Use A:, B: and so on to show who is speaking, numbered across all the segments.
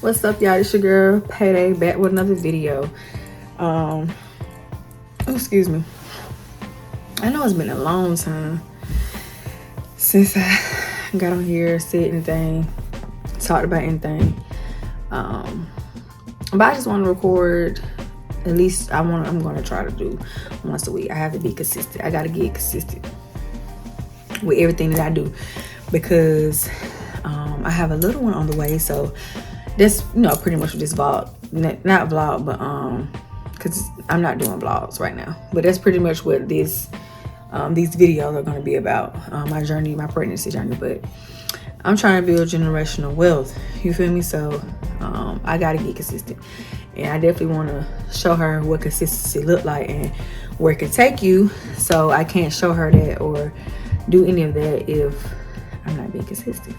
A: What's up, y'all? It's your girl Payday back with another video. Excuse me. I know it's been a long time since I got on here, said anything, talked about anything. But I just want to record. At least I'm going to try to do once a week. I have to be consistent. I got to get consistent with everything that I do because I have a little one on the way. So that's, pretty much what this vlog, not vlog, but because I'm not doing vlogs right now. But that's pretty much what these videos are going to be about. My journey, my pregnancy journey. But I'm trying to build generational wealth. You feel me? So I got to get consistent. And I definitely want to show her what consistency look like and where it can take you. So I can't show her that or do any of that if I'm not being consistent.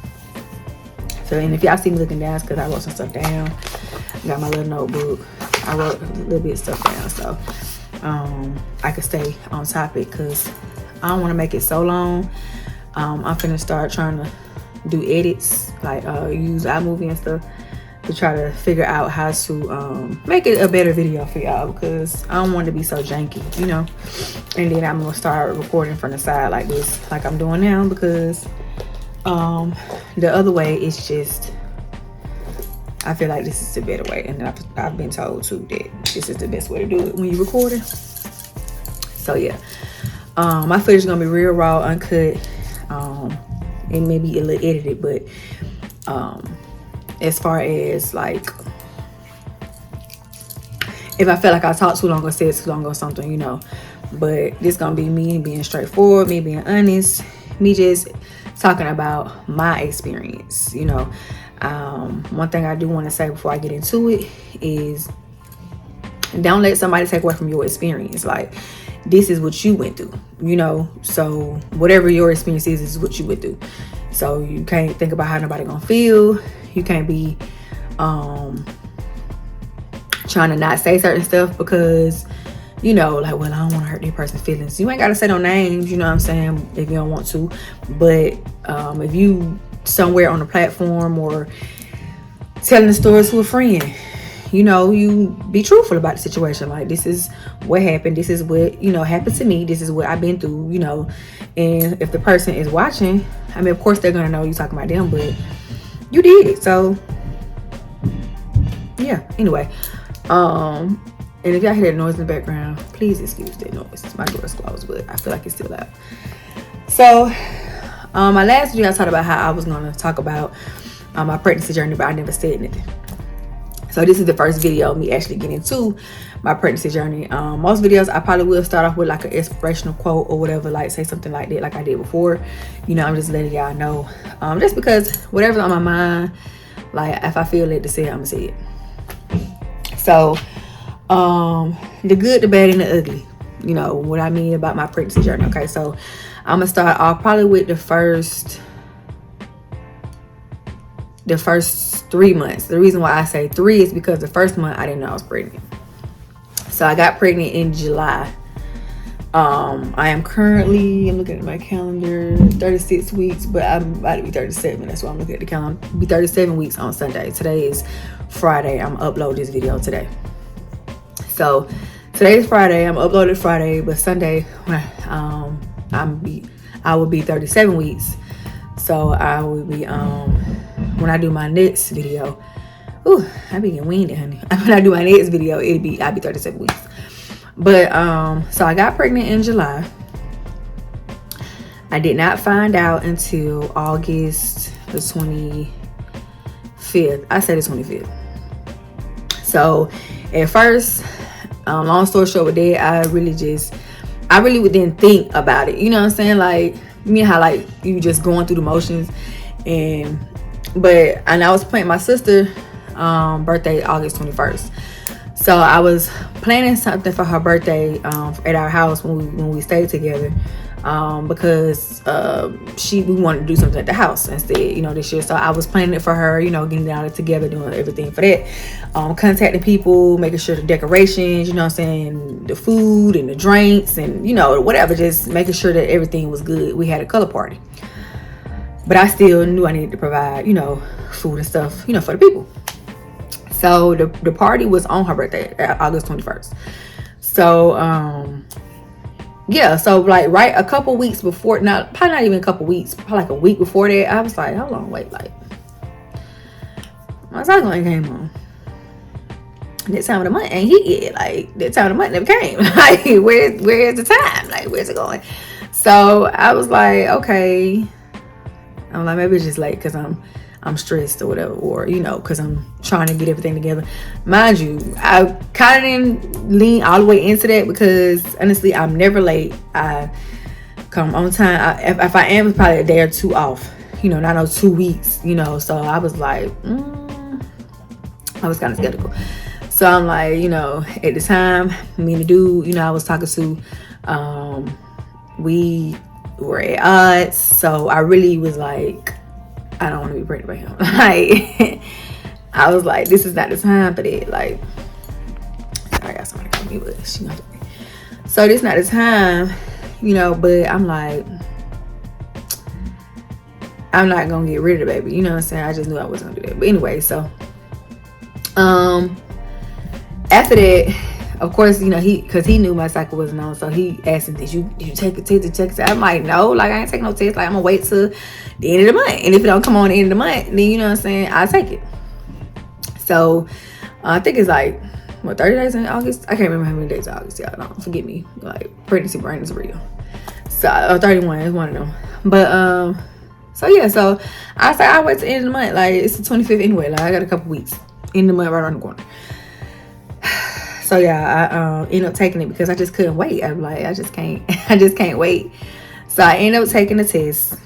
A: So, and if y'all see me looking down, it's because I wrote some stuff down. I got my little notebook. I wrote a little bit of stuff down so I could stay on topic because I don't want to make it so long. I'm finna start trying to do edits, like use iMovie and stuff, to try to figure out how to make it a better video for y'all because I don't want it to be so janky, And then I'm gonna start recording from the side like this, like I'm doing now, because the other way is just, I feel like this is the better way, and I've been told too that this is the best way to do it when you're recording. So yeah, my footage is gonna be real raw, uncut, and maybe a little edited, but as far as like, if I feel like I talked too long or said too long or something, but this gonna be me being straightforward, me being honest, me just talking about my experience. One thing I do want to say before I get into it is, don't let somebody take away from your experience. Like, this is what you went through, so whatever your experience is what you went through. So you can't think about how nobody gonna feel. You can't be trying to not say certain stuff because like, well, I don't want to hurt that person's feelings. You ain't gotta say no names, you know what I'm saying, if you don't want to. But if you somewhere on the platform or telling the story to a friend, you be truthful about the situation. Like, this is what happened. This is what, happened to me. This is what I've been through, And if the person is watching, I mean, of course they're going to know you talking about them, but you did it. So, yeah. Anyway. And if y'all hear that noise in the background, please excuse that noise. My door's closed, but I feel like it's still loud. So, my last video, I talked about how I was going to talk about my pregnancy journey, but I never said anything. So this is the first video of me actually getting into my pregnancy journey. Most videos I probably will start off with like an inspirational quote or whatever, like say something like that, like I did before. I'm just letting y'all know, just because whatever's on my mind, like if I feel it to say it, I'm gonna say it. So the good, the bad, and the ugly, what I mean about my pregnancy journey. Okay, so I'm gonna start off probably with the first 3 months. The reason why I say 3 is because the first month I didn't know I was pregnant. So I got pregnant in July. I am currently, I'm looking at my calendar, 36 weeks, but I'm about to be 37. That's why I'm looking at the calendar. Be 37 weeks on Sunday. Today is Friday. I'm gonna upload this video today. So today is Friday. I'm uploading Friday, but Sunday I will be 37 weeks. So I will be when I do my next video, I be getting winded, honey. When I do my next video, I'll be 37 weeks. But so I got pregnant in July. I did not find out until August the 25th. I said the 25th. So at first, long story short with that, I really didn't think about it. You know what I'm saying? Like, how like you just going through the motions. And I was planning my sister's birthday August 21st. So I was planning something for her birthday at our house when we stayed together, because we wanted to do something at the house instead, this year. So I was planning it for her, getting down together, doing everything for that, contacting people, making sure the decorations, the food and the drinks and whatever, just making sure that everything was good. We had a color party, but I still knew I needed to provide food and stuff for the people. So the party was on her birthday, August 21st. So yeah, so like right a couple weeks before, probably not even a couple weeks, probably like a week before that, I was like, hold on, wait, like my cycle ain't came on. That time of the month ain't hit yet. Like that time of the month never came. Like where's the time? Like where's it going? So I was like, okay. I'm like, maybe it's just late because I'm stressed or whatever, or because I'm trying to get everything together. Mind you, I kind of didn't lean all the way into that because honestly, I'm never late. I come on time. If I am, it's probably a day or two off. Not no 2 weeks. So I was like, I was kind of skeptical. So I'm like, at the time, me and the dude, I was talking to, we were at odds. So I really was like, I don't want to be pregnant by him. Like, I was like, this is not the time for that. Like, sorry, I got somebody call me, but she knows. So this is not the time, but I'm like, I'm not gonna get rid of the baby. You know what I'm saying? I just knew I wasn't gonna do that. But anyway, so after that, of course, because he knew my cycle wasn't on, so he asked me, did you take a test to check it? I'm like, no, like I ain't taking no test. Like I'm gonna wait till the end of the month, and if it don't come on the end of the month, then you know what I'm saying, I'll take it. So I think it's like 30 days in August. I can't remember how many days in August. Y'all don't forget me. Like pregnancy brain is real. So 31 is one of them. But so yeah, so I said I'll wait till the end of the month. Like it's the 25th anyway. Like I got a couple weeks in the month right around the corner. So yeah, I ended up taking it because I just couldn't wait. I'm like, I just can't wait. So I ended up taking the test.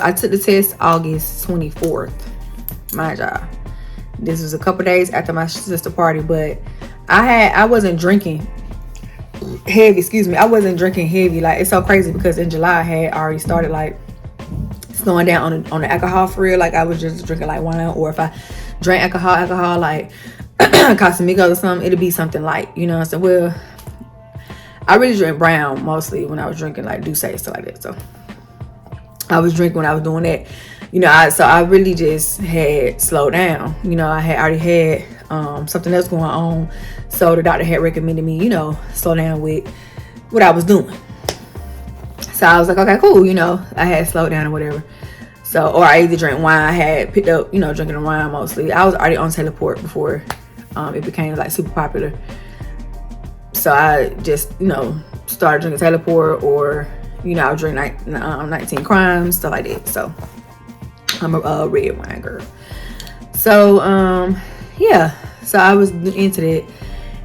A: I took the test August 24th. My job. This was a couple days after my sister party, but I wasn't drinking heavy. Excuse me, I wasn't drinking heavy. Like it's so crazy because in July I had already started like slowing down on the alcohol for real. Like I was just drinking like wine, or if I drank alcohol like Casamigos or something, it'll be something light, what I'm saying? Well, I really drink brown mostly when I was drinking like Douce and stuff like that. So I was drinking when I was doing that, so I really just had slowed down. I had already had something else going on, so the doctor had recommended me, slow down with what I was doing. So I was like, okay, cool, I had slowed down or whatever. So, or I either drank wine. I had picked up, drinking the wine mostly. I was already on Teleport before it became like super popular. So I just, started drinking Teleport, or, I would drink 19 Crimes, stuff like that. So I'm a red wine girl. So, yeah. So I was into that.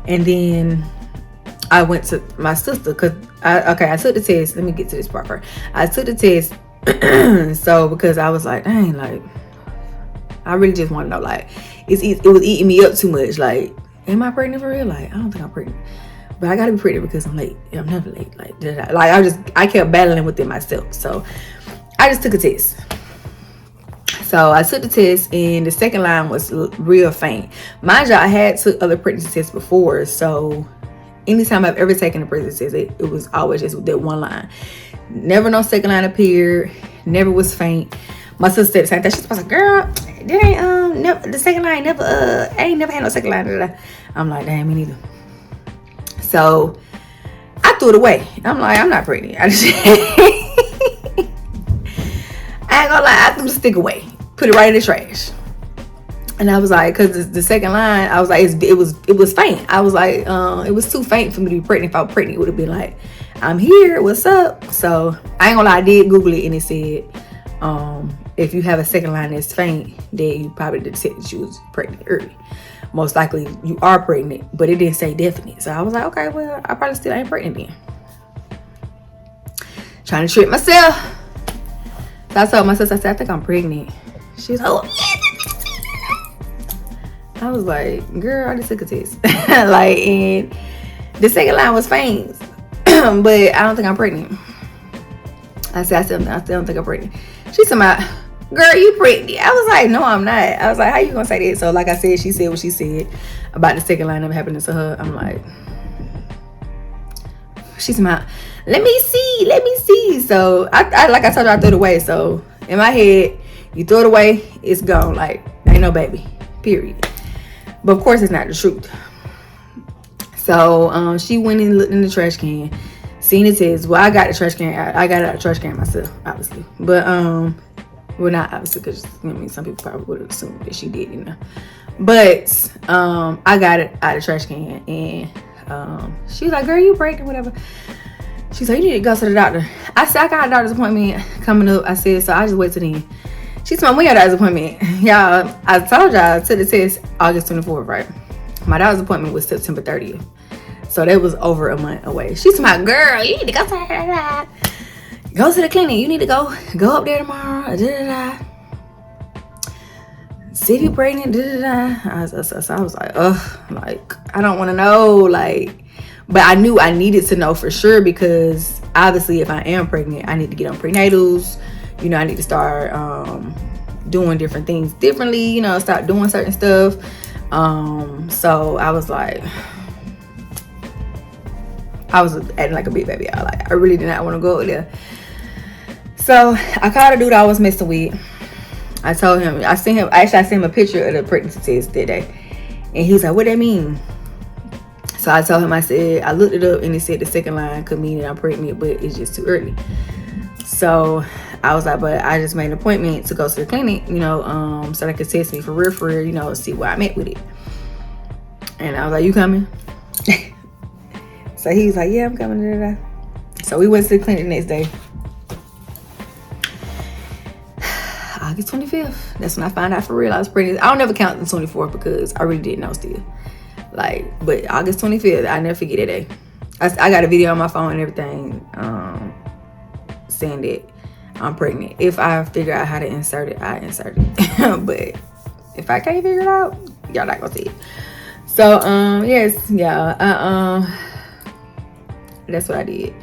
A: And then I went to my sister because I took the test. Let me get to this part first. I took the test. So because I was like, dang, like I really just want to know, like it was eating me up too much. Like, am I pregnant for real? Like, I don't think I'm pregnant, but I gotta be pregnant because I'm late. I'm never late. Like I kept battling with it myself. So I just took a test. So I took the test, and the second line was real faint. Mind you, I had took other pregnancy tests before, so anytime I've ever taken a pregnancy test, it was always just that one line. Never no second line appeared. Never was faint. My sister said the same thing. She was like, "Girl, that ain't never, the second line never I ain't never had no second line." I'm like, "Damn, me neither." So I threw it away. I'm like, I'm not pregnant. I ain't gonna lie, I threw the stick away, put it right in the trash. And I was like, because the second line, I was like, it was faint. I was like, it was too faint for me to be pregnant. If I was pregnant, it would have been like, I'm here, what's up? So I ain't gonna lie, I did Google it, and it said, if you have a second line that's faint, then you probably detected that you was pregnant early. Most likely you are pregnant, but it didn't say definite. So I was like, okay, well, I probably still ain't pregnant then. Trying to trick myself. So I told my sister, I said, I think I'm pregnant. She was like, oh, I was like, girl, I just took a test. Like, and the second line was faint. But I don't think I'm pregnant. I said, I still don't think I'm pregnant. She said, girl, you pregnant. I was like, no, I'm not. I was like, how you gonna say that? So like I said, she said what she said about the second line of happening to her. I'm like, she's my, let me see. So I like I told her, I threw it away. So in my head, you throw it away, it's gone. Like, ain't no baby, period. But of course, it's not the truth. So she went and looked in the trash can, seen the test. Well, I got the trash can. I got it out of the trash can myself, obviously. But well, not obviously, because some people probably would have assumed that she did, But I got it out of the trash can, and she was like, "Girl, you pregnant, whatever." She's like, "You need to go to the doctor." I said, "I got a doctor's appointment coming up." I said, "So I just wait till then." She told me, "We got a doctor's appointment." Y'all, I told y'all I took the test August 24th, right? My doctor's appointment was September 30th. So that was over a month away. She's my girl. You need to go to the clinic. You need to go up there tomorrow. See if you're pregnant. So I was like, I don't want to know. But I knew I needed to know for sure, because obviously if I am pregnant, I need to get on prenatals. I need to start doing different things differently. Start doing certain stuff. So I was like, I was acting like a big baby. I really did not want to go there. So I called a dude I was messing with. I told him, I sent him a picture of the pregnancy test that day. And he was like, "What that mean?" So I told him, I said, I looked it up and it said the second line could mean that I'm pregnant, but it's just too early. So I was like, but I just made an appointment to go to the clinic, so they could test me for real, see where I'm at with it. And I was like, "You coming?" So he was like, "Yeah, I'm coming. So we went to the clinic the next day. August 25th. That's when I found out for real I was pregnant. I don't never count the 24th because I really didn't know still. But August 25th, I never forget that day. I got a video on my phone and everything saying that I'm pregnant. If I figure out how to insert it, I insert it. But if I can't figure it out, y'all not gonna see it. So yes, yeah, that's what I did.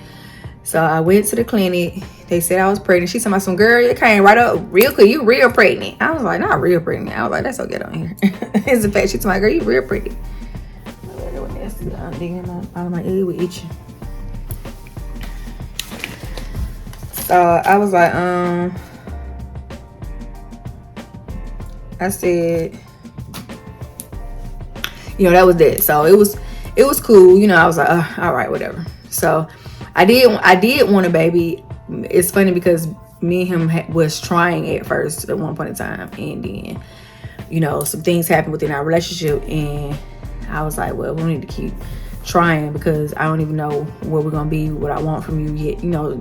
A: So I went to the clinic. They said I was pregnant. She told me, "Some girl, you came right up real quick. You real pregnant." I was like, "Not real pregnant." I was like, "That's okay on here." It's the fact. She told me, "Girl, you real pregnant." Out of my ear with itching. So I was like, I said, that was that. So it was cool. I was like, all right, whatever. So I did want a baby. It's funny because me and him was trying at first at one point in time, and then some things happened within our relationship, and I was like, well, we need to keep trying because I don't even know where we're gonna be, what I want from you yet,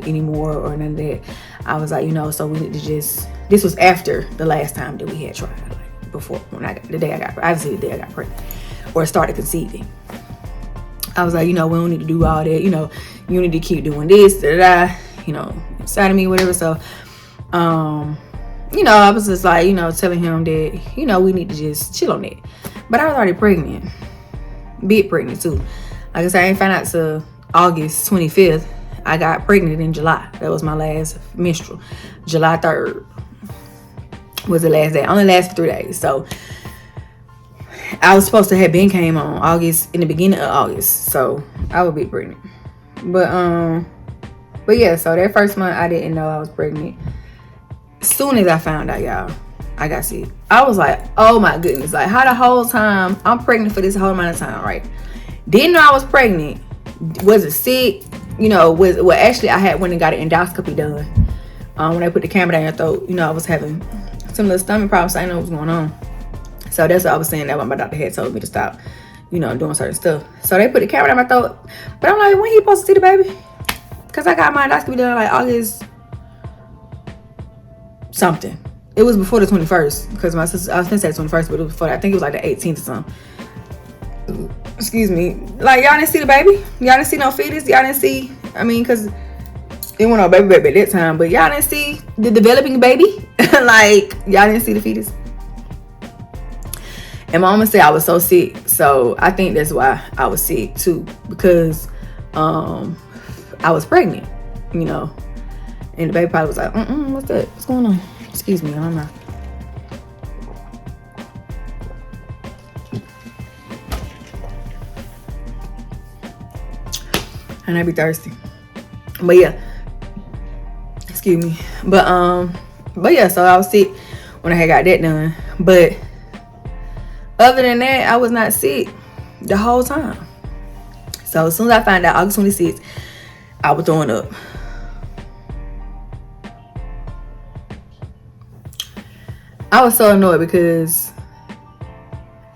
A: anymore, or none of that. I was like, so we need to just. This was after the last time that we had tried, before the day I got pregnant or started conceiving. I was like, we don't need to do all that. You need to keep doing this, inside of me, whatever. So, I was just like, telling him that, we need to just chill on that. But I was already pregnant, big pregnant too. Like I said, I ain't found out till August 25th. I got pregnant in July. That was my last menstrual. July 3rd was the last day. I only lasted 3 days. So I was supposed to have been came on August, in the beginning of August. So I would be pregnant. But yeah, so that first month I didn't know I was pregnant. As soon as I found out, y'all, I got sick. I was like, oh my goodness. How the whole time I'm pregnant for this whole amount of time, right? Didn't know I was pregnant. Wasn't sick. Actually I had went and got an endoscopy done. When they put the camera down your throat, I was having some little stomach problems. So I didn't know what was going on. So that's what I was saying, that what my doctor had told me to stop, doing certain stuff. So they put the camera down my throat. But I'm like, when he supposed to see the baby? Because I got my endoscopy done August something. It was before the 21st. Because my sister, I was going to say the 21st, but it was before. I think it was the 18th or something. Excuse me. Y'all didn't see the baby? Y'all didn't see no fetus? Y'all didn't see, because it wasn't no baby at that time. But y'all didn't see the developing baby? Y'all didn't see the fetus? And my mama said I was so sick. So I think that's why I was sick too. Because I was pregnant, And the baby probably was like, what's that? What's going on? Excuse me, I don't know. And I be thirsty. But yeah. Excuse me. But yeah, so I was sick when I had got that done. But Other than that, I was not sick the whole time. So as soon as I found out August 26th, I was throwing up. I was so annoyed because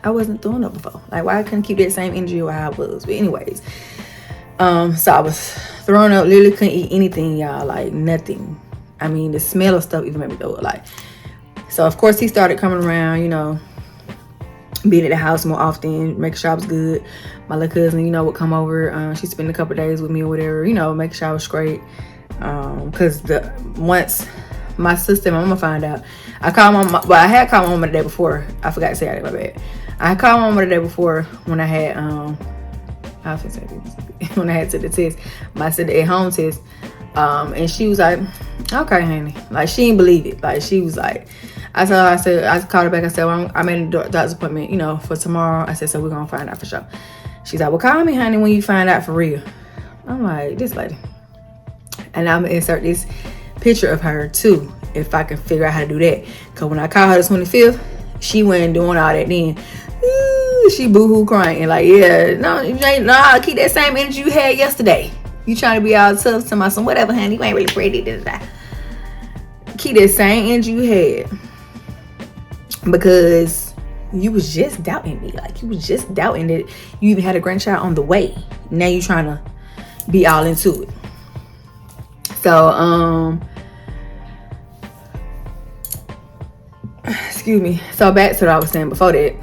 A: I wasn't throwing up before. Like, why I couldn't keep that same energy where I was. But anyways, so I was throwing up, literally couldn't eat anything, y'all, like nothing. I mean, the smell of stuff even made me throw up. Like, so of course he started coming around, you know, being at the house more often, making sure I was good. My little cousin, you know, would come over. She spent a couple days with me or whatever, you know, making sure I was straight. Cause once my sister and my mama found out, I called my mama. Well, I had called my mama the day before. I forgot to say that, my bad. I called my mama the day before when I had when I had to the test, my said the at-home test, and she was like, "Okay, honey," like she didn't believe it. Like she was like, I called her back. I said, well, I made a doctor's appointment, you know, for tomorrow. I said, so we're gonna find out for sure. She's like, well, call me, honey, when you find out for real. I'm like, this lady, and I'm gonna insert this picture of her too, if I can figure out how to do that. Cause when I called her the 25th, she wasn't doing all that then. She boo-hoo crying like, yeah, no, keep that same energy you had yesterday. You trying to be all tough to my son, whatever, honey, you ain't really pretty. Keep that same energy you had, because you was just doubting me. Like, you was just doubting that you even had a grandchild on the way. Now you trying to be all into it. So excuse me. So back to what I was saying before that.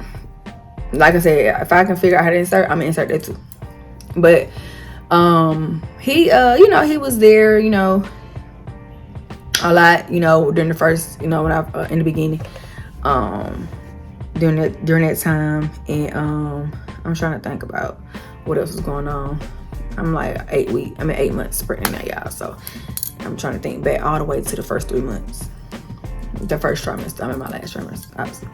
A: Like I said, if I can figure out how to insert, I'm gonna insert that too. But he you know, he was there, you know, a lot, you know, during the first, you know, when I in the beginning, during that time. And I'm trying to think about what else was going on. I'm like 8 months pregnant now, y'all. So I'm trying to think back all the way to the first 3 months, the first trimester. I'm in my last trimester, obviously.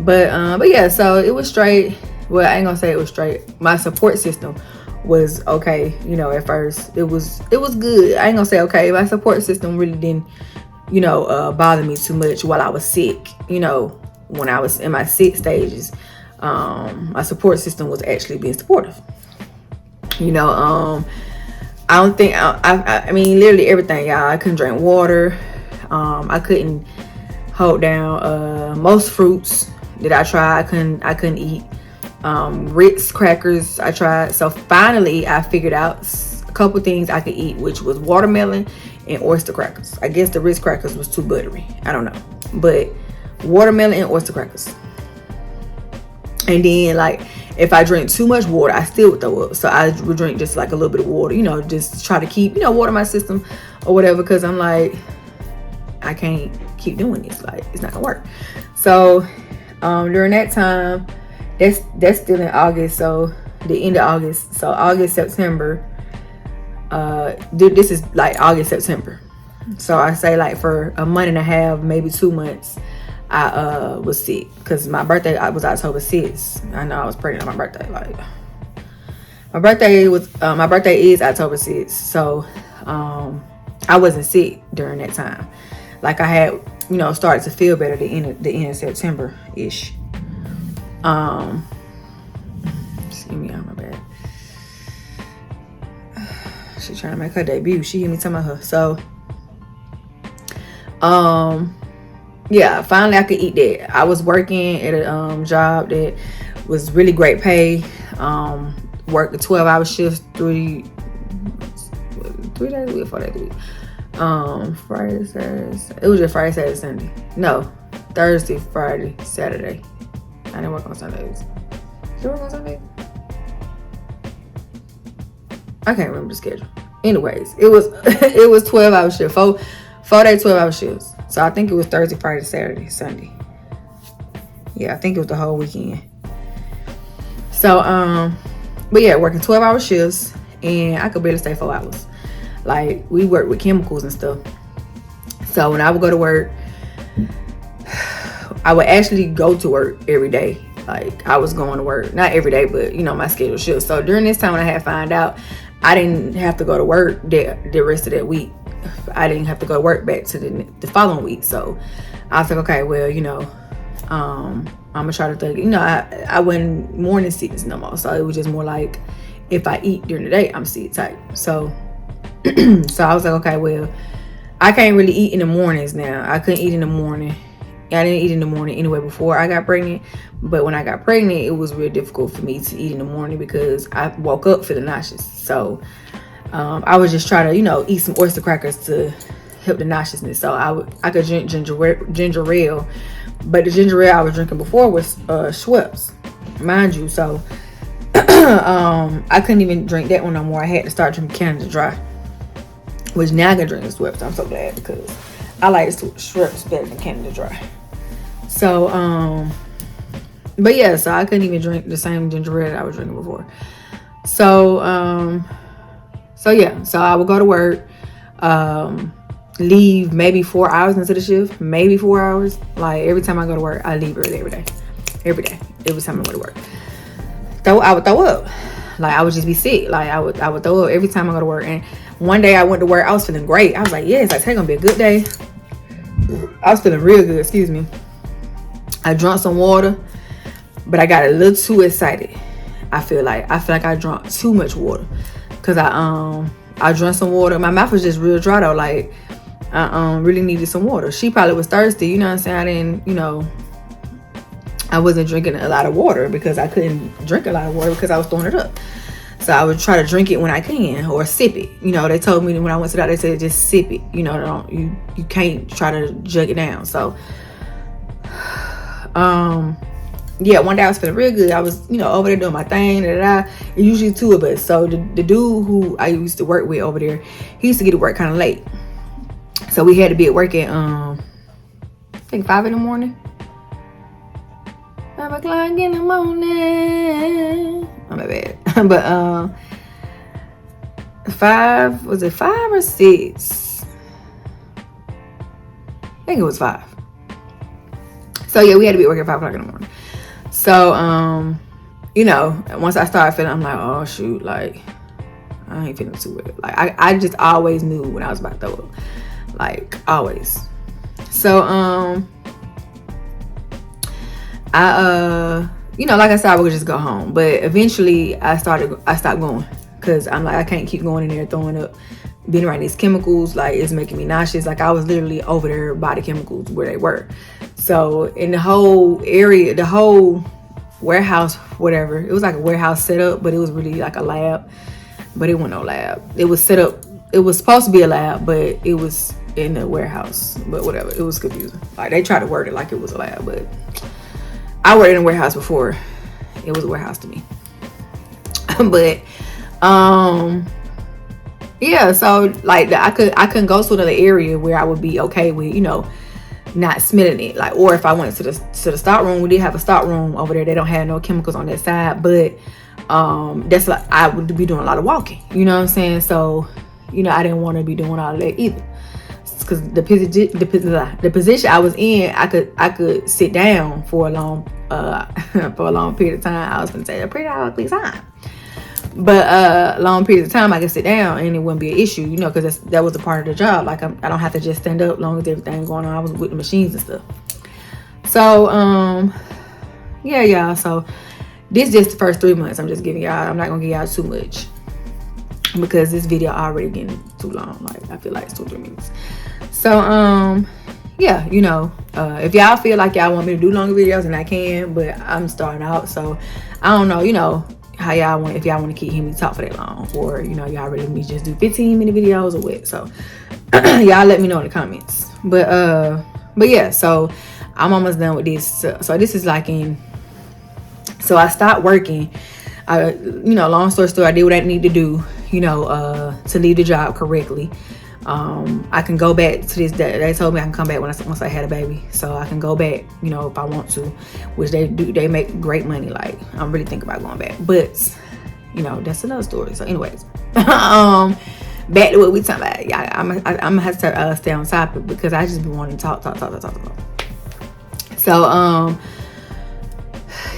A: But yeah, so it was straight. Well, I ain't gonna say it was straight. My support system was okay, you know. At first it was good. I ain't gonna say okay. My support system really didn't, you know, bother me too much while I was sick. You know, when I was in my sick stages, my support system was actually being supportive. You know, I don't think I mean literally everything, y'all. I couldn't drink water. I couldn't hold down most fruits that I tried. I couldn't eat. Ritz crackers I tried. So finally I figured out a couple things I could eat, which was watermelon and oyster crackers. I guess the Ritz crackers was too buttery, I don't know, but watermelon and oyster crackers. And then, like, if I drink too much water, I still would throw up. So I would drink just like a little bit of water, you know, just try to keep, you know, water my system or whatever, because I'm like, I can't keep doing this, like it's not gonna work. So during that time, that's still in August, so the end of August, so August, September, this is like August, September, so I say like for a month and a half, maybe 2 months, I was sick, because my birthday was October 6th. I know I was pregnant on my birthday. Like, my birthday is October 6th, so I wasn't sick during that time. Like, I had, you know, started to feel better the end of September ish. Excuse me, my bad. She's trying to make her debut. She hear me talking about her. So yeah, finally I could eat that. I was working at a job that was really great pay. Worked a 12-hour shift, 3 days a week, 4 days a week. Friday, Saturday. It was just Friday, Saturday, Sunday. No, Thursday, Friday, Saturday. I didn't work on Sundays. Did you work on Sunday? I can't remember the schedule. Anyways, it was 12-hour shift, 4-day 12-hour shifts. So I think it was Thursday, Friday, Saturday, Sunday. Yeah, I think it was the whole weekend. So but yeah, working 12-hour shifts, and I could barely stay 4 hours. Like, we work with chemicals and stuff. So when I would go to work, I would actually go to work every day. Like, I was going to work, not every day, but, you know, my schedule shifts. So during this time when I had found out, I didn't have to go to work the rest of that week. I didn't have to go to work back to the following week. So I was like, okay, well, you know, I'm gonna try to think. You know, I wasn't morning sickness no more, so it was just more like if I eat during the day, I'm sick type. So, so I was like, okay, well, I can't really eat in the mornings now. I couldn't eat in the morning. I didn't eat in the morning anyway before I got pregnant, but when I got pregnant, it was real difficult for me to eat in the morning because I woke up feeling nauseous. So I was just trying to, you know, eat some oyster crackers to help the nauseousness. So I could drink ginger ale, but the ginger ale I was drinking before was Schweppes, mind you. So I couldn't even drink that one no more. I had to start drinking Canada Dry, which now I can drink the Schweppes. I'm so glad because I like Schweppes better than Canada Dry. So but yeah, so I couldn't even drink the same ginger ale that I was drinking before. So yeah, so I would go to work, leave maybe 4 hours into the shift, maybe 4 hours. Like every time I go to work, I leave early every day, every time I go to work. I would throw up, like I would just be sick. Like I would throw up every time I go to work. And one day I went to work, I was feeling great. I was like, yes, it's gonna be a good day. I was feeling real good. Excuse me. I drank some water, but I got a little too excited. I feel like I drank too much water because I drank some water. My mouth was just real dry though. Like I really needed some water. She probably was thirsty. You know what I'm saying? I didn't, you know, I wasn't drinking a lot of water because I couldn't drink a lot of water because I was throwing it up. So I would try to drink it when I can or sip it. You know, they told me when I went to that, they said just sip it. You know, you can't try to jug it down. So yeah, one day I was feeling real good. I was, you know, over there doing my thing. Usually two of us. So the dude who I used to work with over there, he used to get to work kind of late. So we had to be at work at I think 5 in the morning. 5 o'clock in the morning. Oh, my bad. But 5, was it 5 or 6? I think it was 5. So yeah, we had to be at work at 5 o'clock in the morning. So you know, once I started feeling, I'm like, oh shoot, like I ain't feeling too good. Like I just always knew when I was about to throw up. Like always. So I you know, like I said, I would just go home. But eventually I stopped going because I'm like, I can't keep going in there throwing up, being around these chemicals. Like it's making me nauseous. Like I was literally over there by the chemicals where they were. So in the whole area, the whole warehouse, whatever, it was like a warehouse setup, but it was really like a lab, but it wasn't no lab. It was set up, it was supposed to be a lab, but it was in the warehouse, but whatever. It was confusing. Like they tried to word it like it was a lab, but I worked in a warehouse before. It was a warehouse to me. But yeah, so like I couldn't go to another area where I would be okay with, you know, not smelling it. Like, or if I went to the stock room, we did have a stock room over there. They don't have no chemicals on that side, but that's like I would be doing a lot of walking. You know what I'm saying? So, you know, I didn't want to be doing all of that either. Because the position I was in, I could sit down for a long period of time. I was gonna say a pretty long period of time, but long period of time I could sit down and it wouldn't be an issue, you know, because that was a part of the job. Like I don't have to just stand up long as everything going on. I was with the machines and stuff. So yeah, y'all. So this is just the first 3 months. I'm just giving y'all. I'm not gonna give y'all too much because this video already getting too long. Like I feel like it's 2-3 minutes. So yeah, you know, if y'all feel like y'all want me to do longer videos, and I can, but I'm starting out, so I don't know, you know, how y'all want, if y'all want to keep hearing me talk for that long, or you know, y'all really me just do 15-minute videos or what. So y'all let me know in the comments. But yeah, so I'm almost done with this. So this is like so I stopped working. You know, long story short, I did what I need to do, you know, to leave the job correctly. I can go back to this. They told me I can come back once I had a baby, so I can go back, you know, if I want to, which they do. They make great money. Like I'm really thinking about going back, but you know, that's another story. So anyways, back to what we talking about. Yeah, I'm gonna have to stay on topic because I just been wanting to talk. So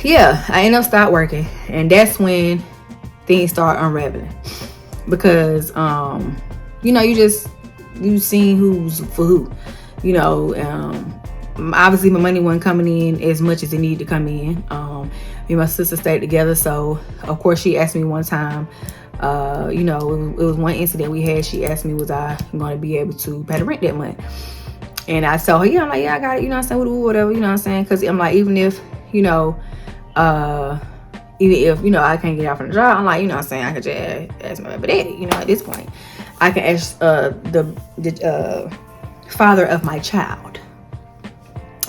A: yeah, I ended up start working, and that's when things start unraveling because you know, you seen who's for who, you know. obviously my money wasn't coming in as much as it needed to come in. Me and my sister stayed together, so of course she asked me one time, you know, it was one incident we had. She asked me, was I going to be able to pay the rent that month? And I told her, yeah. I'm like, yeah, I got it, you know what I'm saying, whatever, you know what I'm saying, because I'm like, even if, you know, even if, you know, I can't get out from the job, I'm like, you know what I'm saying, I could just ask my baby daddy, you know, at this point. I can ask the father of my child.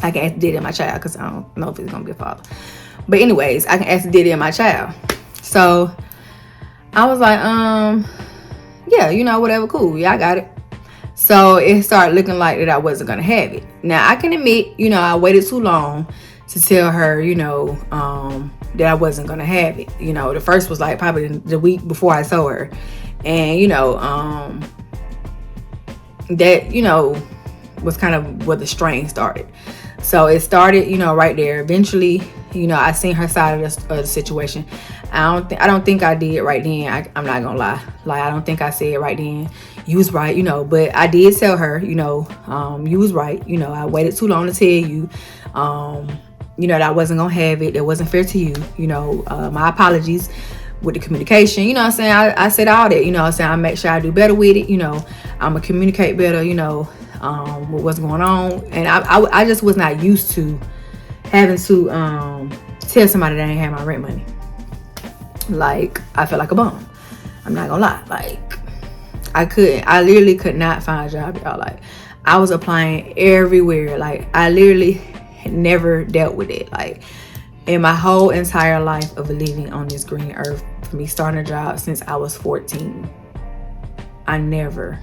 A: I can ask the daddy of my child, because I don't know if it's going to be a father. But anyways, I can ask the daddy of my child. So I was like, yeah, you know, whatever, cool. Yeah, I got it. So it started looking like that I wasn't going to have it. Now, I can admit, you know, I waited too long to tell her, you know, that I wasn't going to have it. You know, the first was like probably the week before I saw her. And, you know, that, you know, was kind of where the strain started. So it started, you know, right there. Eventually, you know, I seen her side of the situation. I don't think I did right then. I'm not gonna lie. Like, I don't think I said right then, you was right, you know. But I did tell her, you know, you was right. You know, I waited too long to tell you, you know, that I wasn't gonna have it. That wasn't fair to you. You know, my apologies with the communication. You know what I'm saying? I said all that. You know what I'm saying? I make sure I do better with it. You know, I'm gonna communicate better. You know, with what's going on. And I just was not used to having to tell somebody that I ain't have my rent money. Like, I felt like a bum. I'm not gonna lie. Like, I literally could not find a job, y'all. Like, I was applying everywhere. Like, I literally never dealt with it. Like, in my whole entire life of living on this green earth, for me starting a job since I was 14, I never,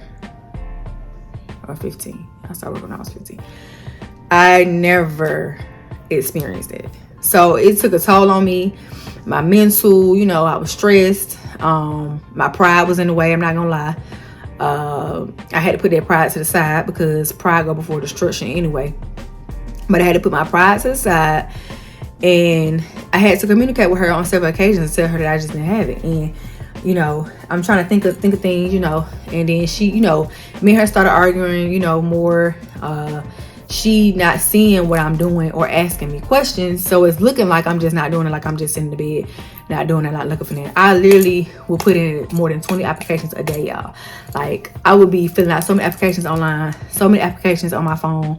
A: or 15. I started working when I was 15. I never experienced it. So it took a toll on me. My mental, you know, I was stressed. My pride was in the way, I'm not gonna lie. I had to put that pride to the side because pride go before destruction anyway. But I had to put my pride to the side, and I had to communicate with her on several occasions and tell her that I just didn't have it. And, you know, I'm trying to think of things, you know, and then she, you know, me and her started arguing, you know, more. She not seeing what I'm doing or asking me questions. So it's looking like I'm just not doing it, like I'm just sitting in the bed, not doing it, not looking for that. I literally will put in more than 20 applications a day, y'all. Like, I would be filling out so many applications online, so many applications on my phone.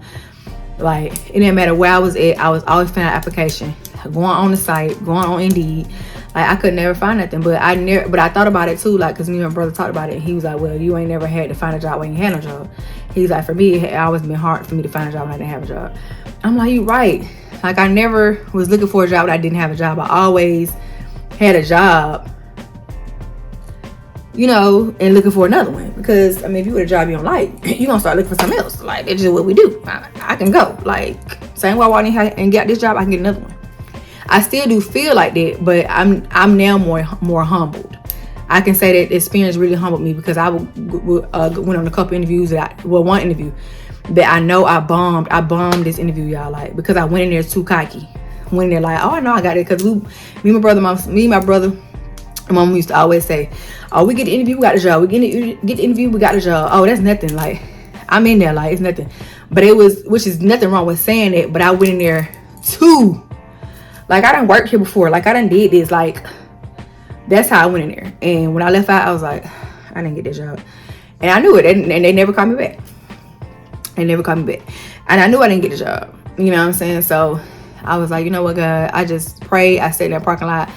A: Like, it didn't matter where I was at, I was always filling out application, going on the site, going on Indeed. Like, I could never find nothing. But I thought about it too, like, because me and my brother talked about it. He was like, well, you ain't never had to find a job when you had no job. He's like, for me, it had always been hard for me to find a job when I didn't have a job. I'm like, you right. Like, I never was looking for a job when I didn't have a job. I always had a job, you know, and looking for another one. Because, I mean, if you with a job you don't like, you're going to start looking for something else. Like, that's just what we do. I can go. Like, same way I walked in here and got this job, I can get another one. I still do feel like that, but I'm now more humbled. I can say that the experience really humbled me because I went on a couple interviews one interview that I know I bombed. I bombed this interview, y'all, like, because I went in there too cocky. Went in there like, oh, I know I got it, because me and my brother, my mom used to always say, oh, we get the interview, we got the job. We get the interview, we got the job. Oh, that's nothing. Like, I'm in there, like, it's nothing. But which is nothing wrong with saying that, but I went in there too. Like, I done worked here before. Like, I done did this. Like, that's how I went in there. And when I left out, I was like, I didn't get this job. And I knew it. And they never called me back. They never called me back. And I knew I didn't get the job. You know what I'm saying? So I was like, you know what, God? I just prayed. I stayed in that parking lot.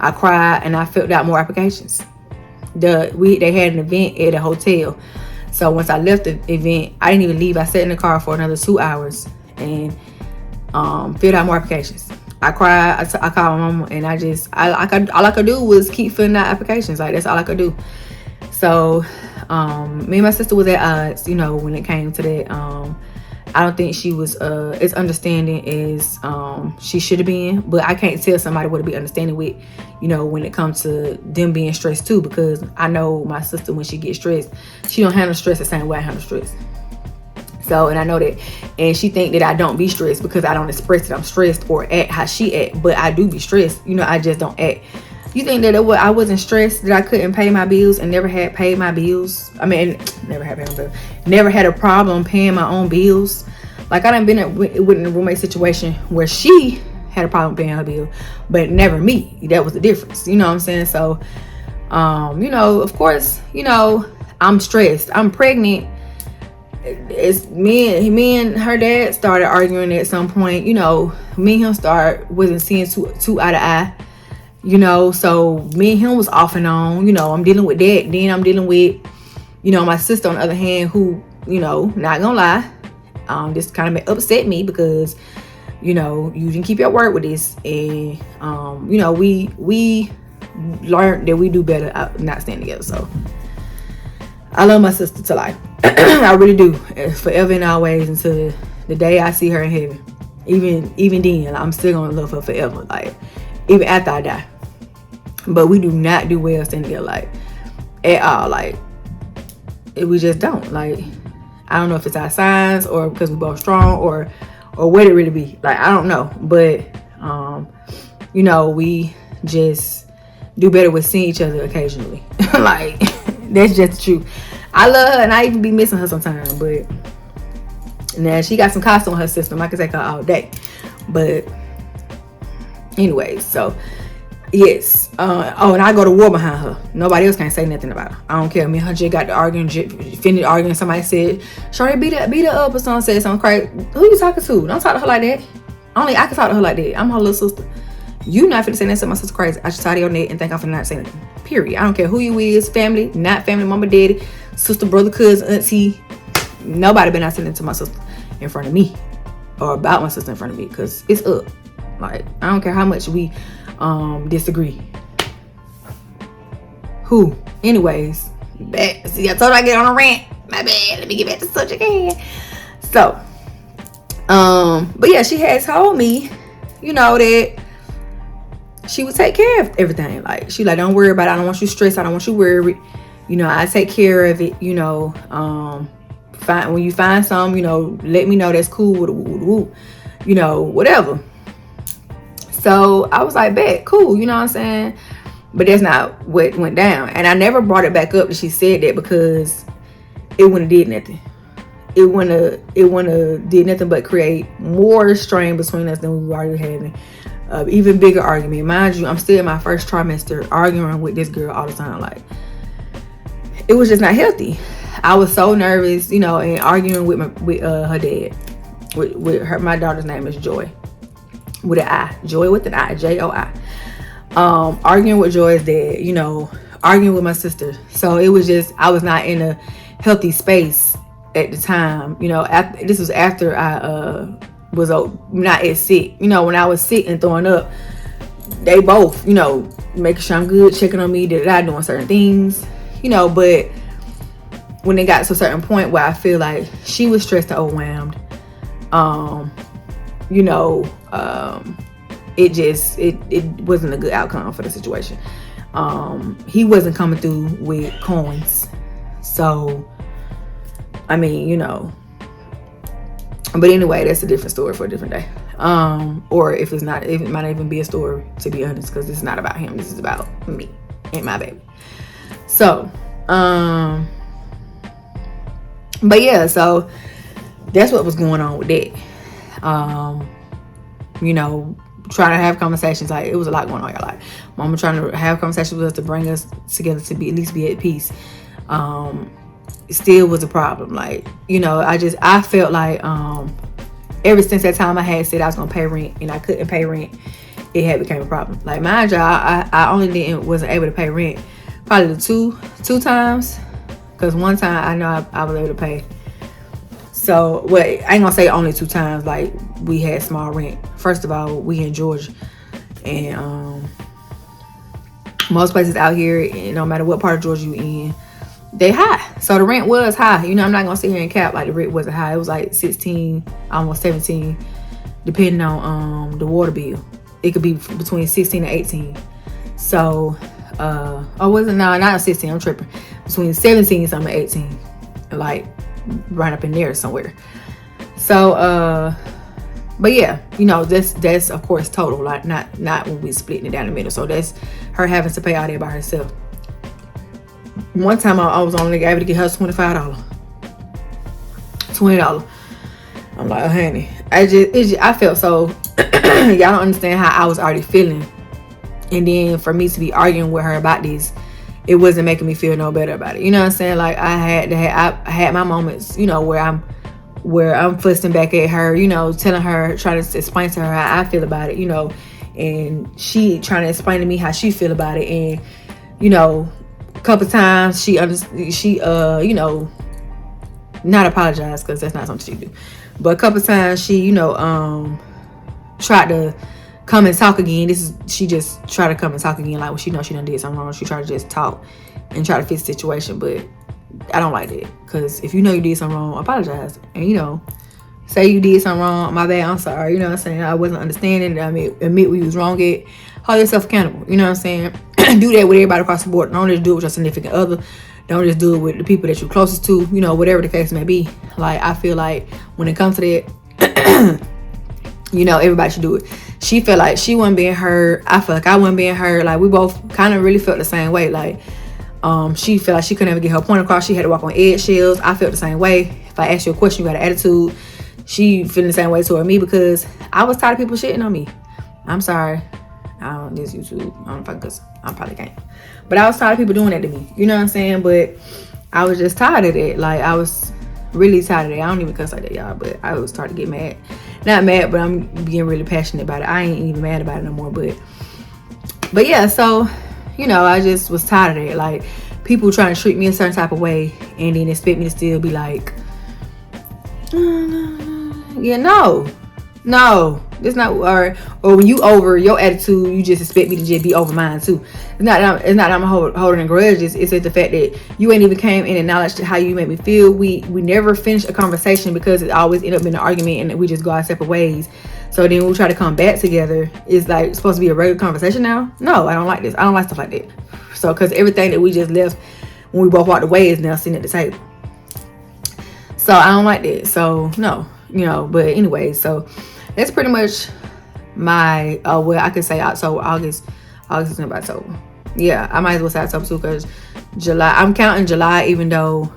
A: I cried. And I filled out more applications. They had an event at a hotel. So once I left the event, I didn't even leave. I sat in the car for another 2 hours and filled out more applications. I cried. I called my mama, and all I could do was keep filling out applications. Like, that's all I could do. So, me and my sister was at odds, you know, when it came to that. I don't think she was as understanding as she should have been. But I can't tell somebody what to be understanding with, you know, when it comes to them being stressed too. Because I know my sister, when she gets stressed, she don't handle stress the same way I handle stress. So, and I know that, and she think that I don't be stressed because I don't express that I'm stressed or act how she act, but I do be stressed. You know, I just don't act. You think that I wasn't stressed, that I couldn't pay my bills and never had paid my bills? I mean, never had paid my bills. Never had a problem paying my own bills. Like, I done been in a roommate situation where she had a problem paying her bill, but never me. That was the difference. You know what I'm saying? So, you know, of course, you know, I'm stressed. I'm pregnant. It's me and her dad started arguing at some point. You know, me and him wasn't seeing too eye to eye. You know, so me and him was off and on. You know, I'm dealing with that. Then I'm dealing with, you know, my sister on the other hand, who, you know, not gonna lie, this kind of upset me because, you know, you didn't keep your word with this, and you know, we learned that we do better not staying together. So I love my sister to life. I really do, forever and always, until the day I see her in heaven. Even then, I'm still gonna love her forever, like even after I die. But we do not do well staying together, like at all. Like we just don't. Like, I don't know if it's our signs or because we both strong or what it really be. Like, I don't know, but you know, we just do better with seeing each other occasionally. Like, that's just the truth. I love her and I even be missing her sometimes, but now she got some costume on her system. I can take her all day. But anyways, so yes. Oh, and I go to war behind her. Nobody else can say nothing about her. I don't care. Me and her just got to arguing, finished arguing. Somebody said, "Shorty, beat her up," or someone said something crazy. Who you talking to? Don't talk to her like that. Only I can talk to her like that. I'm her little sister. You not finna say that to my sister crazy. I should tie to your neck and think I'm finna not say anything. Period. I don't care who you is, family, not family, mama, daddy, sister, brother, cousin, auntie. Nobody been not saying that to my sister in front of me or about my sister in front of me, because it's up. Like, I don't care how much we disagree. Who? Anyways, back. See, I told her I get on a rant. My bad. Let me get back to the subject again. So, but yeah, she had told me, you know, that she would take care of everything. Like, she like, don't worry about it. I don't want you stressed. I don't want you worried. You know, I take care of it. You know, when you find something, you know, let me know. That's cool. You know, whatever. So I was like, bet, cool. You know what I'm saying? But that's not what went down. And I never brought it back up that she said that, because it wouldn't have did nothing. It wouldn't have did nothing but create more strain between us than we were already having. Even bigger argument. Mind you, I'm still in my first trimester arguing with this girl all the time. Like, it was just not healthy. I was so nervous, you know, and arguing with her dad. With her, my daughter's name is Joy. With an I. Joy with an I. J-O-I. Arguing with Joy's dad, you know, arguing with my sister. So it was just, I was not in a healthy space at the time. You know, this was after I was not as sick. You know, when I was sick and throwing up, they both, you know, making sure I'm good, checking on me, doing certain things, you know. But when it got to a certain point where I feel like she was stressed and overwhelmed, you know, it wasn't a good outcome for the situation. He wasn't coming through with coins. So, I mean, you know. But anyway, that's a different story for a different day. Or if it's not, it might not even be a story, to be honest, because this is not about him. This is about me and my baby. So, but yeah, so that's what was going on with that. You know, trying to have conversations. Like, it was a lot going on, y'all. Like, mama trying to have conversations with us to bring us together to be at least be at peace. It still was a problem. Like, you know, I felt like ever since that time I had said I was gonna pay rent and I couldn't pay rent, it had became a problem. Like, mind you, I only wasn't able to pay rent probably two times, because one time I know I was able to pay. So, well, I ain't gonna say only 2 times. Like, we had small rent. First of all, we in Georgia, and most places out here, no matter what part of Georgia you in, they high. So the rent was high. You know, I'm not gonna sit here and cap like the rent wasn't high. It was like 16, almost 17, depending on the water bill. It could be between 16 and 18. So, not 16. I'm tripping. Between 17 and 18, like right up in there somewhere. So, but yeah, you know, that's of course total, like not when we splitting it down the middle. So that's her having to pay all that by herself. One time I was only able to get her $25. I'm like, oh, honey, I felt so, y'all don't understand how I was already feeling. And then for me to be arguing with her about this, it wasn't making me feel no better about it. You know what I'm saying? Like I had my moments, you know, where I'm fussing back at her, you know, telling her, trying to explain to her how I feel about it, you know, and she trying to explain to me how she feel about it. And, you know, a couple times she you know, not apologize, because that's not something she do, but a couple times she, you know, tried to come and talk again. She just tried to come and talk again, like when she knows she done did something wrong. She tried to just talk and try to fix the situation. But I don't like that, because if you know you did something wrong, apologize. And, you know, say you did something wrong, my bad, I'm sorry, you know what I'm saying, I wasn't understanding, I mean, admit where you was wrong at, hold yourself accountable, you know what I'm saying. Do that with everybody across the board. Don't just do it with your significant other. Don't just do it with the people that you're closest to, you know, whatever the case may be. Like, I feel like when it comes to that, you know, everybody should do it. She felt like she wasn't being heard. I felt like I wasn't being heard. Like, we both kind of really felt the same way. Like, she felt like she couldn't ever get her point across. She had to walk on eggshells. I felt the same way. If I asked you a question, you got an attitude. She feeling the same way toward me, because I was tired of people shitting on me. I'm sorry. I don't this YouTube. I don't know if I cuss. I probably can't. But I was tired of people doing that to me. You know what I'm saying? But I was just tired of it. Like, I was really tired of it. I don't even cuss like that, y'all. But I was starting to get mad. Not mad, but I'm being really passionate about it. I ain't even mad about it no more. But yeah, so, you know, I just was tired of it. Like, people trying to treat me a certain type of way and then expect me to still be like, yeah, no, it's not. Or when you over your attitude, you just expect me to just be over mine too. It's not that I'm holding a grudge. It's just the fact that you ain't even came and acknowledged how you made me feel. We never finished a conversation, because it always end up in an argument and we just go our separate ways. So then we try to come back together. It's like supposed to be a regular conversation now. No, I don't like this. I don't like stuff like that. So, because everything that we just left when we both walked away is now sitting at the table. So I don't like that. So no, you know. But anyway, so that's pretty much my well, I could say October, August, September, October. Yeah, I might as well say October too, because July, I'm counting July, even though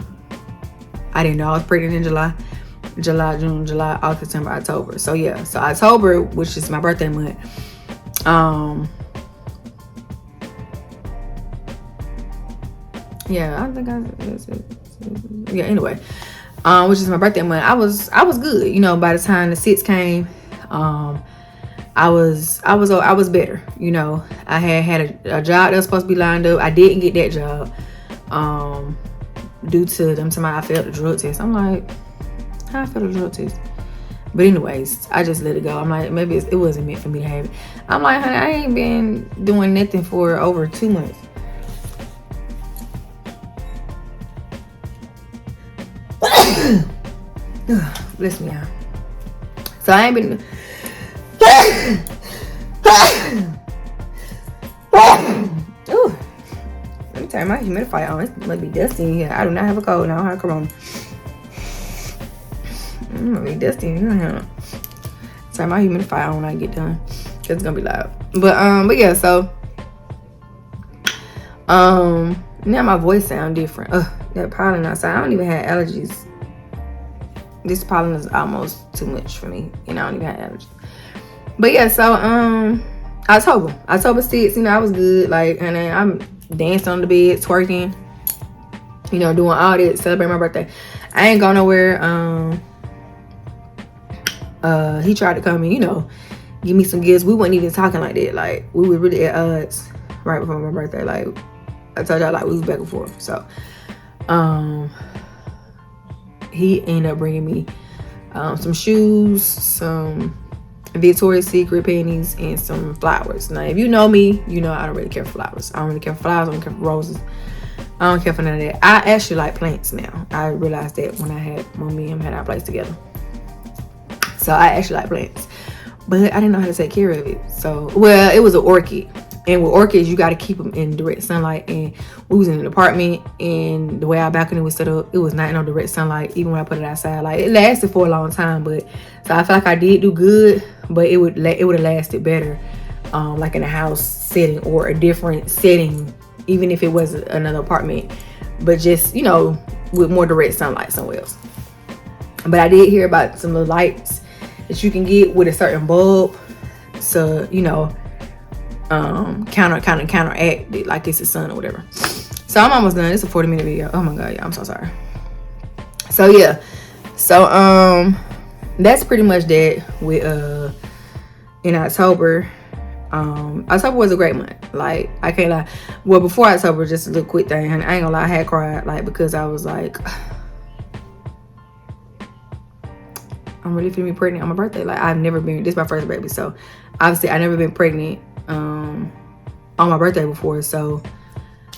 A: I didn't know I was pregnant in July, June, July, August, September, October. So yeah, so October, which is my birthday month, yeah, I think yeah, anyway, which is my birthday month. I was good, you know. By the time the 6th came, I was better, you know. I had a job that was supposed to be lined up. I didn't get that job, due to them somebody I failed the drug test. I'm like, how I failed the drug test? But anyways, I just let it go. I'm like, maybe it wasn't meant for me to have it. I'm like, honey, I ain't been doing nothing for over 2 months. Bless me out. So I ain't been. Ooh, let me turn my humidifier on. It must be dusty in here. I do not have a cold. I don't have corona. It must be dusty in here. Turn my humidifier on when I get done. It's gonna be loud. But yeah. So now my voice sound different. That pollen outside. I don't even have allergies. This pollen is almost too much for me. You know, I don't even have allergies. But yeah, so October 6th, you know, I was good. Like, and then I'm dancing on the bed, twerking, you know, doing all that, celebrate my birthday. I ain't going nowhere. He tried to come and, you know, give me some gifts. We weren't even talking like that. Like, we were really at odds right before my birthday. Like, I told y'all, like, we was back and forth. So he ended up bringing me some shoes, some Victoria's Secret panties, and some flowers. Now, if you know me, you know I don't really care for flowers. I don't really care for flowers. I don't care for roses. I don't care for none of that. I actually like plants now. I realized that when me and him had our place together. So I actually like plants, but I didn't know how to take care of it. So, well, it was an orchid. And with orchids, you got to keep them in direct sunlight. And we was in an apartment, and the way our balcony was set up, it was not in no direct sunlight, even when I put it outside. Like, it lasted for a long time, but so I feel like I did do good, but it would have lasted better, like in a house setting or a different setting, even if it was another apartment, but just, you know, with more direct sunlight somewhere else. But I did hear about some of the lights that you can get with a certain bulb to, you know, counteract it like it's the sun or whatever. So I'm almost done. It's a 40-minute video. Oh my god, yeah, I'm so sorry. So yeah, so that's pretty much that with in October. October was a great month. Like, I can't lie. Well, before October, just a little quick thing, and I ain't gonna lie, I had cried, like, because I was like, I'm really feeling pregnant on my birthday. Like, I've never been, this is my first baby, so obviously I never been pregnant on my birthday before. So,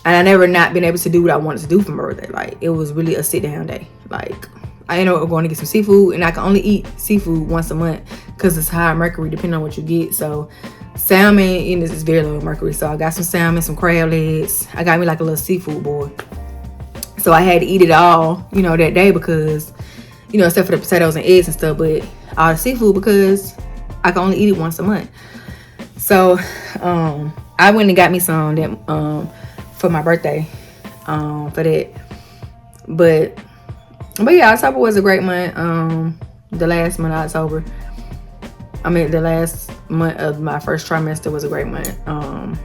A: and I never not been able to do what I wanted to do for my birthday. Like, it was really a sit down day. Like, I ended up going to get some seafood, and I can only eat seafood once a month because it's high mercury depending on what you get. So salmon in this is very low mercury. So I got some salmon, some crab legs. I got me like a little seafood bowl. So I had to eat it all, you know, that day because, you know, except for the potatoes and eggs and stuff, but all the seafood because I can only eat it once a month. So I went and got me some that for my birthday for that. But yeah, October was a great month. The last month of October, I mean the last month of my first trimester was a great month. I'm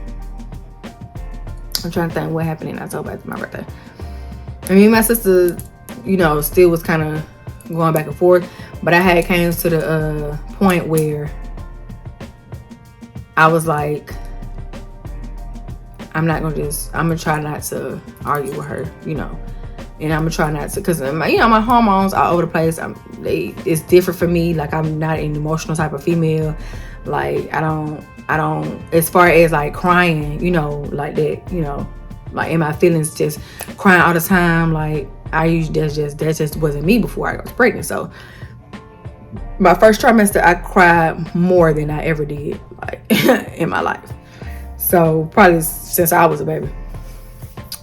A: trying to think what happened in October after my birthday. I mean, my sister, you know, still was kind of going back and forth, but I had came to the point where I was like, I'm gonna try not to argue with her, you know, and I'm gonna try not to, because, you know, my hormones are all over the place. It's different for me. Like, I'm not an emotional type of female. Like, I don't, as far as like crying, you know, like that, you know, like in my feelings, just crying all the time. Like, that just wasn't me before I was pregnant. So my first trimester, I cried more than I ever did, like, in my life. So probably since I was a baby.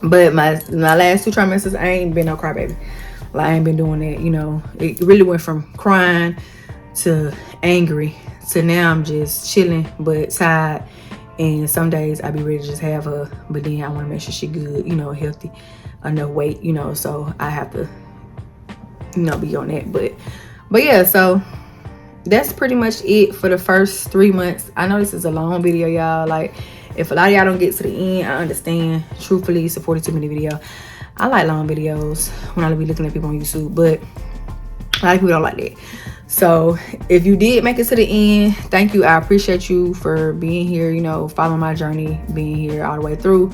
A: But my last 2 trimesters, I ain't been no crybaby. Like, I ain't been doing that, you know. It really went from crying to angry to now I'm just chilling but tired. And some days I be ready to just have her, but then I want to make sure she good, you know, healthy, enough weight, you know. So I have to, you know, be on that. But yeah, so that's pretty much it for the first 3 months. I know this is a long video, y'all. Like, if a lot of y'all don't get to the end, I understand. Truthfully, it's a 42-minute video. I like long videos when I be looking at people on YouTube, but a lot of people don't like that. So if you did make it to the end, thank you. I appreciate you for being here, you know, following my journey, being here all the way through.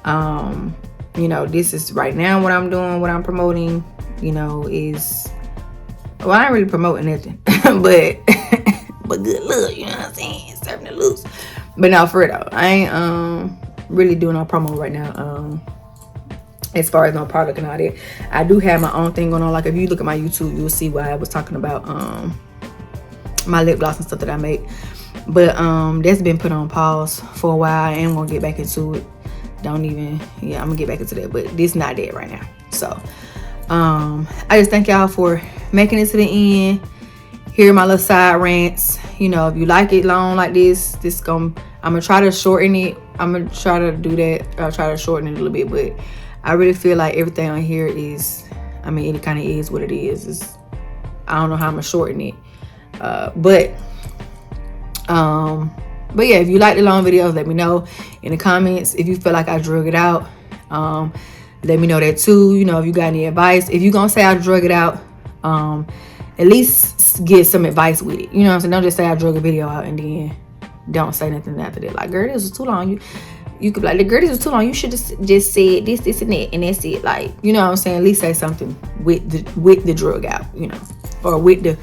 A: You know, this is right now what I'm doing, what I'm promoting, you know, is, well, I ain't really promoting nothing, but good luck, you know what I'm saying? Serving the loose. But no, for it though, I ain't really doing no promo right now. As far as no product and all that, I do have my own thing going on. Like, if you look at my YouTube, you'll see what I was talking about, my lip gloss and stuff that I make. But that's been put on pause for a while. I am gonna get back into it. I'm gonna get back into that, but this not that right now. So I just thank y'all for making it to the end. Hear my little side rants. You know, if you like it long like this, I'm gonna try to shorten it. I'm gonna try to do that. I'll try to shorten it a little bit, but I really feel like everything on here is, I mean, it kind of is what it is. I don't know how I'm gonna shorten it, but yeah, if you like the long videos, let me know in the comments. If you feel like I drug it out, let me know that too. You know, if you got any advice, if you're gonna say I drug it out, at least get some advice with it. You know what I'm saying? Don't just say I drug a video out and then don't say nothing after that. Like, girl, this was too long. You could be like, the girl, this was too long. You should have just said this, and that, and that's it. Like, you know what I'm saying? At least say something with the drug out, you know, or with the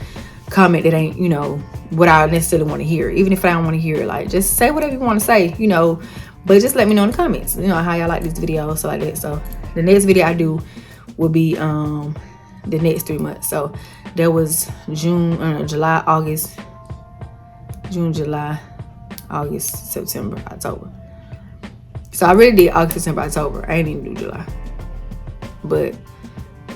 A: comment that ain't, you know, what I necessarily want to hear. Even if I don't want to hear it, like, just say whatever you want to say, you know, but just let me know in the comments, you know, how y'all like this video, so like that. So the next video I do will be the next 3 months. So that was July, August, September, October. So I really did August, September, October. I ain't even do July. But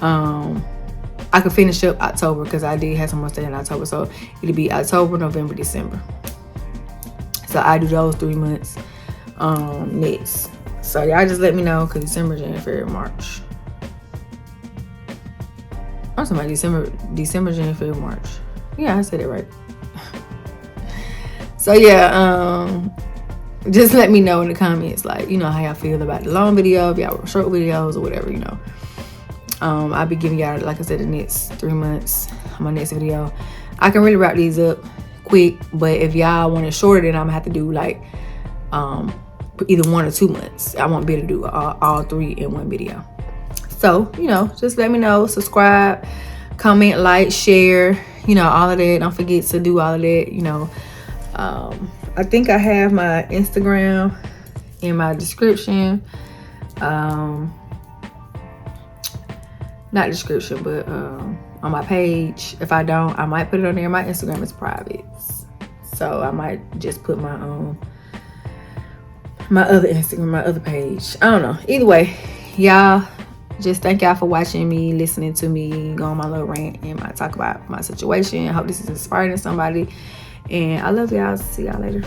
A: I could finish up October because I did have some more stuff in October. So it'll be October, November, December. So I do those 3 months next. So y'all just let me know, because December, January, February, March. I'm talking about December, January, February, March. Yeah, I said it right. So yeah, just let me know in the comments, like, you know, how y'all feel about the long video, if y'all short videos or whatever, you know. I'll be giving y'all, like I said, the next 3 months on my next video. I can really wrap these up quick, but if y'all want it shorter, then I'm gonna have to do like either 1 or 2 months. I won't be able to do all 3 in one video. So, you know, just let me know. Subscribe, comment, like, share, you know, all of that. Don't forget to do all of that, you know. I think I have my Instagram in my description. Not description, but on my page. If I don't, I might put it on there. My Instagram is private, so I might just put my other Instagram, my other page. I don't know. Either way, y'all, just thank y'all for watching me, listening to me go on my little rant and my talk about my situation. I hope this is inspiring somebody, and I love y'all. See y'all later.